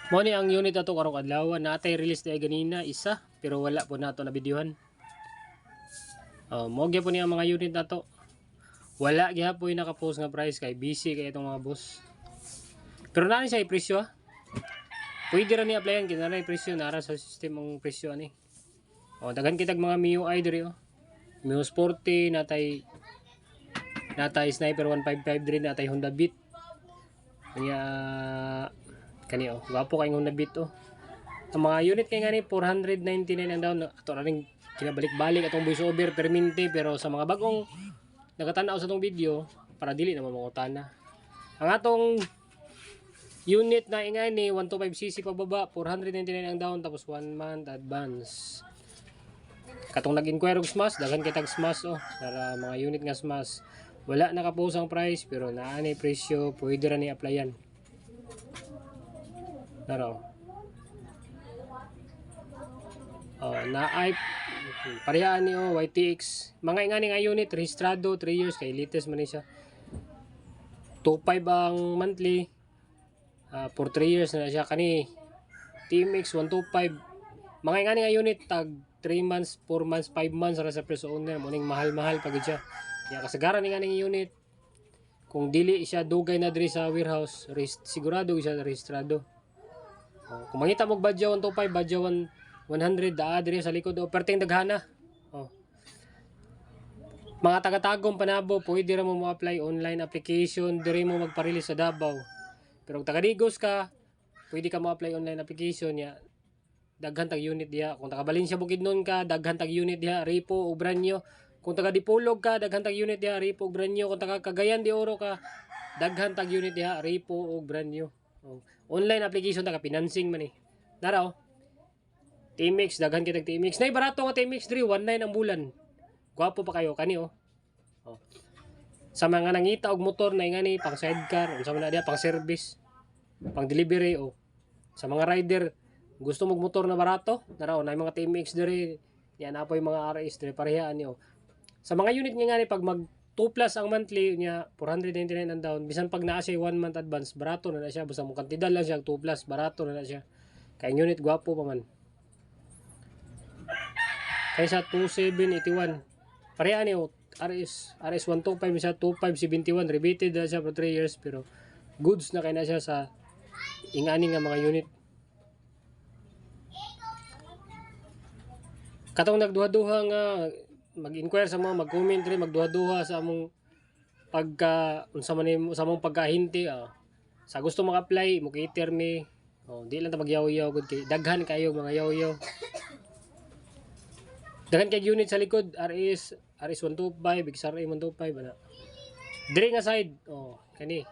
Mo ni ang unit ato karong adlaw natay release day ganina isa pero wala po nato na videohan. Mo gyud po ni ang mga unit nato. Wala gyapon naka-post nga price kay busy kay itong mga boss. Pero nani siya presyo ha. Pwede ra ni applyan kinara presyo nara sa system ang presyo ani. Daghan kitag mga MIUI diri Mio Sporty natay Sniper 155 diri natay Honda Beat. Kanya kani gwapo kay Honda Beat Ang mga unit kay ngani 499 ang down ato ra ring kinabalik-balik atong voice over permente pero sa mga bagong nakatan-aw sa tong video para dili na mamangutana. Ang atong unit na ingani 125cc pababa 499 ang down tapos 1 month advance. Katong nag-inquire og smash daghan kitag smash para mga unit nga smash. Wala naka-post ang price pero naa ni presyo pwede ra ni applyan. Naro. Naay parehas ni YTX. Mga ingani nga unit rehistrado 3 years kay latest man ni siya. 2.5 ang monthly. For 3 years na siya kani TMX 125. Mga ingani nga unit tag 3 months, 4 months, 5 months ra sa presyo owner mo ning mahal-mahal pagid siya. Kaya kasagaran ni nga unit kung dili siya dugay na diri sa warehouse, sigurado siya rehistrado. Kung mangita mo badyaw 125, badyaw 100 daa diri sa likod perting daghana. Mga taga-tagong panabo, pwede ra mo apply online application, diri mo magpa-release sa Davao. Pero kung taga-Digos ka, pwede ka mo apply online application ya. Daghan tag unit diha. Kung taga Valencia Bukidnon ka, daghan tag unit diha, Ripo ug Branyo. Kung taga Dipolog ka, daghan tag unit diha, Ripo ug Branyo. Kung taga Cagayan de Oro ka, daghan tag unit diha, Ripo ug Branyo. Online application taga financing man Nara TMX daghan kitag TMX. Nay barato nga TMX diri 19 ang bulan. Gwapo pa kayo kani Sa mga nangita og motor na ingani pang sidecar, unsa man na diha pang service, pang delivery sa mga rider gusto mong motor na barato, nara na mga TMX diri, yan na po yung mga RS diri parehas niyo. Sa mga unit nga ngani pag mag 2 plus ang monthly niya 499 ang down, bisan pag naa siya 1 month advance, barato na siya basta mo kantidad lang siya 2 plus, barato na siya. Kay unit gwapo pa man. Kaysa 2781. Pareha niyo RS 125 siya 2571 rebated na siya for 3 years pero goods na kay na siya sa ingani nga mga unit. Katong nagduha-duha nga mag-inquire sa mga mag-comment rin, magduha-duha sa among unsa man sa among pagkahinti sa gusto mag-apply mo cater mi di lang ta magyaw-yaw gud kay daghan kayo mga yaw-yaw. Daghan kay unit sa likod RS 125 XRA 125 ana. Diri nga side kani.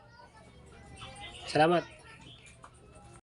Salamat.